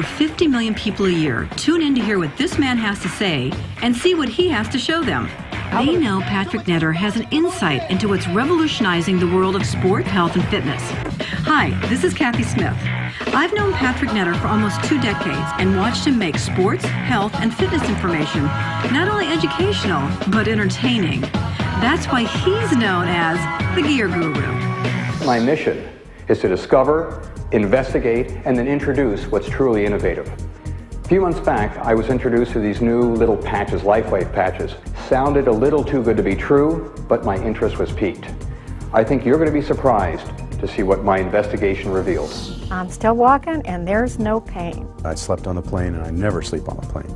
over 50 million people a year tune in to hear what this man has to say and see what he has to show them. They know Patrick Netter has an insight into what's revolutionizing the world of sport, health, and fitness. Hi, this is Kathy Smith. I've known Patrick Netter for almost 2 decades and watched him make sports, health, and fitness information not only educational, but entertaining. That's why he's known as the Gear Guru. My mission is to discover, investigate, and then introduce what's truly innovative. A few months back, I was introduced to these new little patches, LifeWave patches. Sounded a little too good to be true, but my interest was piqued. I think you're going to be surprised to see what my investigation reveals. I'm still walking and there's no pain. I slept on the plane and I never sleep on the plane.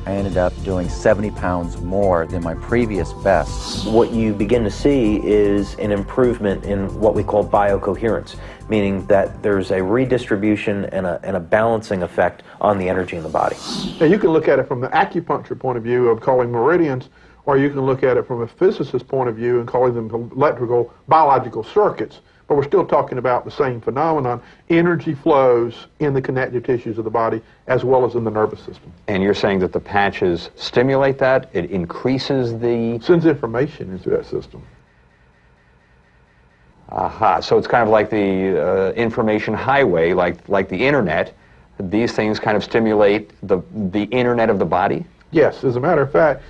I ended up doing 70 pounds more than my previous best. What you begin to see is an improvement in what we call biocoherence, meaning that there's a redistribution and a balancing effect on the energy in the body. Now you can look at it from the acupuncture point of view of calling meridians, or you can look at it from a physicist's point of view and calling them electrical, biological circuits. But we're still talking about the same phenomenon. Energy flows in the connective tissues of the body as well as in the nervous system. And you're saying that the patches stimulate that? It increases the... Sends information into that system. Aha, so it's kind of like the information highway, like the internet. These things kind of stimulate the internet of the body? Yes, as a matter of fact,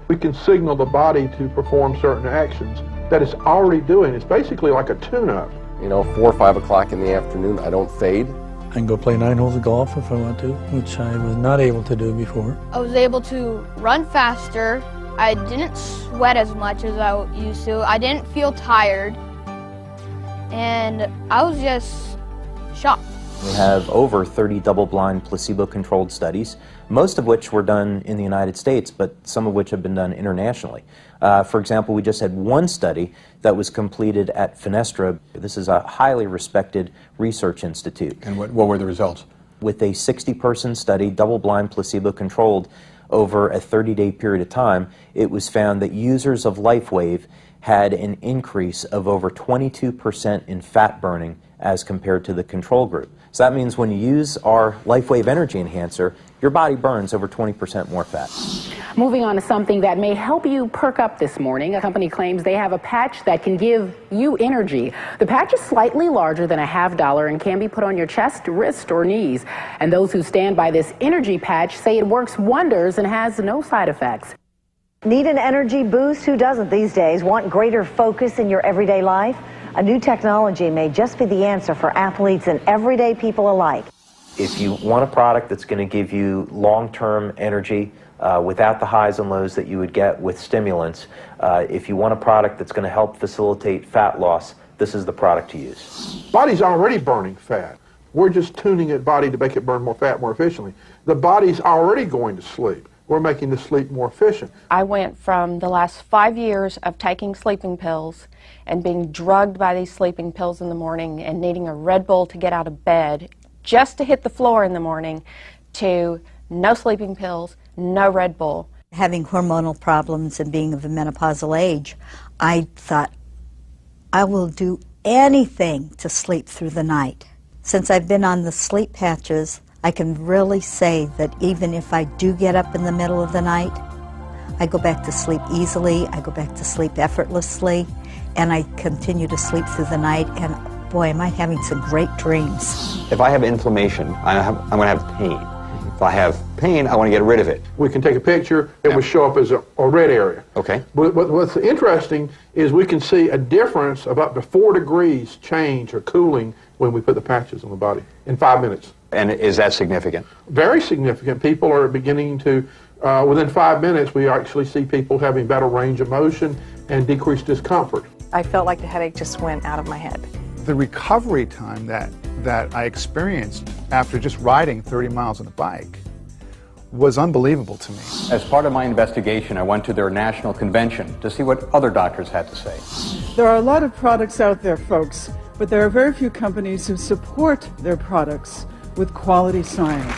we can signal the body to perform certain actions that it's already doing. It's basically like a tune-up. You know, 4 or 5 o'clock in the afternoon, I don't fade. I can go play 9 holes of golf if I want to, which I was not able to do before. I was able to run faster. I didn't sweat as much as I used to. I didn't feel tired. And I was just shocked. We have over 30 double-blind placebo-controlled studies, most of which were done in the United States, but some of which have been done internationally. For example, we just had one study that was completed at Fenestra. This is a highly respected research institute. And what were the results? With a 60-person study, double-blind placebo-controlled, over a 30-day period of time, it was found that users of LifeWave had an increase of over 22% in fat burning as compared to the control group. So that means when you use our LifeWave Energy Enhancer, your body burns over 20% more fat. Moving on to something that may help you perk up this morning. A company claims they have a patch that can give you energy. The patch is slightly larger than a $50 and can be put on your chest, wrist, or knees. And those who stand by this energy patch say it works wonders and has no side effects. Need an energy boost? Who doesn't these days? Want greater focus in your everyday life? A new technology may just be the answer for athletes and everyday people alike. If you want a product that's going to give you long-term energy without the highs and lows that you would get with stimulants, if you want a product that's going to help facilitate fat loss, this is the product to use. Body's already burning fat. We're just tuning the body to make it burn more fat more efficiently. The body's already going to sleep. We're making the sleep more efficient. I went from the last 5 years of taking sleeping pills and being drugged by these sleeping pills in the morning and needing a Red Bull to get out of bed just to hit the floor in the morning, to no sleeping pills, no Red Bull. Having hormonal problems and being of a menopausal age, I thought, I will do anything to sleep through the night. Since I've been on the sleep patches, I can really say that even if I do get up in the middle of the night, I go back to sleep easily, I go back to sleep effortlessly, and I continue to sleep through the night, and boy, am I having some great dreams. If I have inflammation, I'm going to have pain. If I have pain, I want to get rid of it. We can take a picture, it will show up as a red area. Okay. But what's interesting is we can see a difference of up to 4 degrees change or cooling when we put the patches on the body in 5 minutes. And is that significant? Very significant. People are beginning to, within 5 minutes, we actually see people having better range of motion and decreased discomfort. I felt like the headache just went out of my head. The recovery time that I experienced after just riding 30 miles on a bike was unbelievable to me. As part of my investigation, I went to their national convention to see what other doctors had to say. There are a lot of products out there, folks, but there are very few companies who support their products with quality science.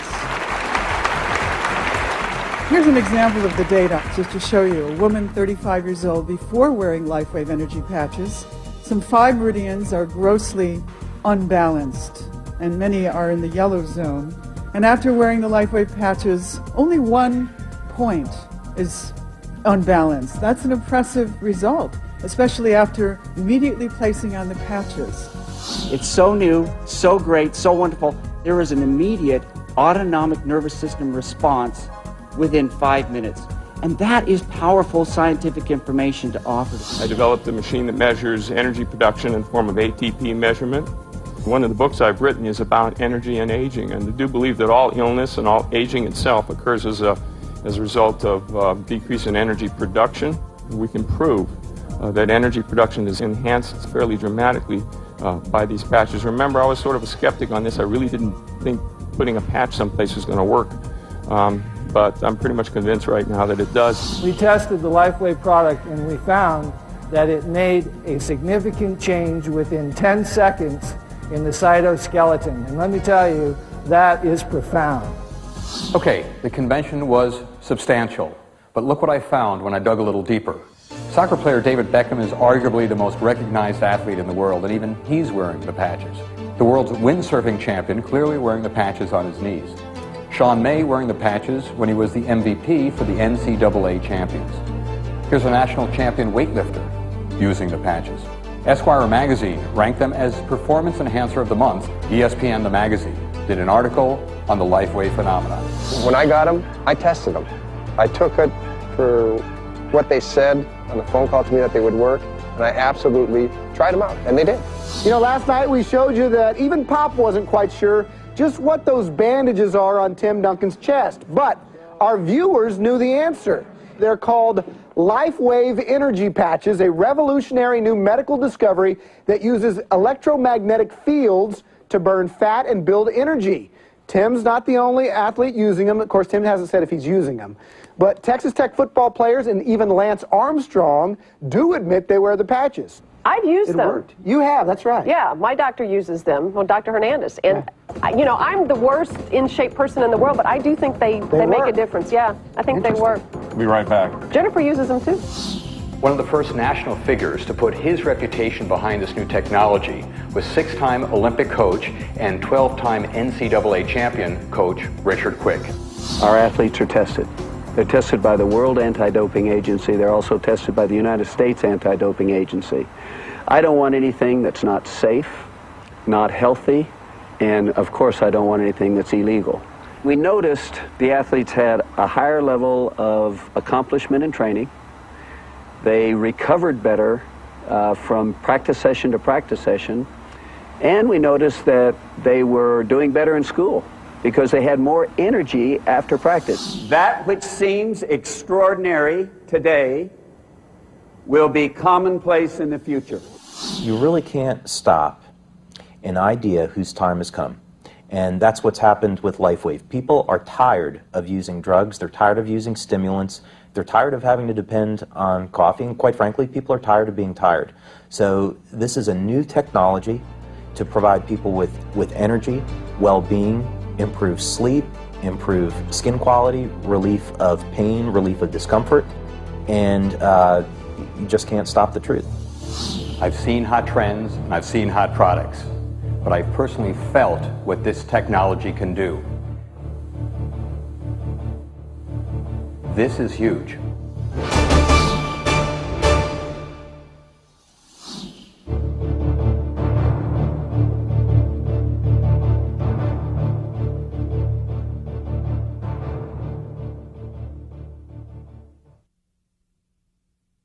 Here's an example of the data, just to show you. A woman 35 years old before wearing LifeWave energy patches. Some 5 meridians are grossly unbalanced, and many are in the yellow zone. And after wearing the LifeWave patches, only 1 point is unbalanced. That's an impressive result, especially after immediately placing on the patches. It's so new, so great, so wonderful. There is an immediate autonomic nervous system response within 5 minutes. And that is powerful scientific information to offer. I developed a machine that measures energy production in the form of ATP measurement. One of the books I've written is about energy and aging, and I do believe that all illness and all aging itself occurs as a result of decrease in energy production. We can prove that energy production is enhanced fairly dramatically by these patches. Remember, I was sort of a skeptic on this. I really didn't think putting a patch someplace was going to work. But I'm pretty much convinced right now that it does. We tested the LifeWave product and we found that it made a significant change within 10 seconds in the cytoskeleton. And let me tell you, that is profound. Okay, the convention was substantial, but look what I found when I dug a little deeper. Soccer player David Beckham is arguably the most recognized athlete in the world, and even he's wearing the patches. The world's windsurfing champion clearly wearing the patches on his knees. Sean May wearing the patches when he was the MVP for the NCAA champions. Here's a national champion weightlifter using the patches. Esquire magazine ranked them as Performance Enhancer of the Month. ESPN, the magazine, did an article on the LifeWave phenomenon. When I got them, I tested them. I took it for what they said on the phone call to me that they would work, and I absolutely tried them out, and they did. You know, last night we showed you that even Pop wasn't quite sure just what those bandages are on Tim Duncan's chest, but our viewers knew the answer. They're called LifeWave Energy Patches, a revolutionary new medical discovery that uses electromagnetic fields to burn fat and build energy. Tim's not the only athlete using them. Of course, Tim hasn't said if he's using them. But Texas Tech football players and even Lance Armstrong do admit they wear the patches. I've used them. Worked. You have, that's right. Yeah, my doctor uses them, well, Dr. Hernandez. And, you know, I'm the worst in-shape person in the world, but I do think they make a difference. Yeah, I think they work. We'll be right back. Jennifer uses them too. One of the first national figures to put his reputation behind this new technology was 6-time Olympic coach and 12-time NCAA champion coach Richard Quick. Our athletes are tested. They're tested by the World Anti-Doping Agency. They're also tested by the United States Anti-Doping Agency. I don't want anything that's not safe, not healthy, and of course I don't want anything that's illegal. We noticed the athletes had a higher level of accomplishment in training. They recovered better from practice session to practice session, and we noticed that they were doing better in school because they had more energy after practice. That which seems extraordinary today will be commonplace in the future. You really can't stop an idea whose time has come. And that's what's happened with LifeWave. People are tired of using drugs. They're tired of using stimulants. They're tired of having to depend on coffee. And quite frankly, people are tired of being tired. So this is a new technology to provide people with energy, well-being, improved sleep, improved skin quality, relief of pain, relief of discomfort. And you just can't stop the truth. I've seen hot trends and I've seen hot products, but I've personally felt what this technology can do. This is huge.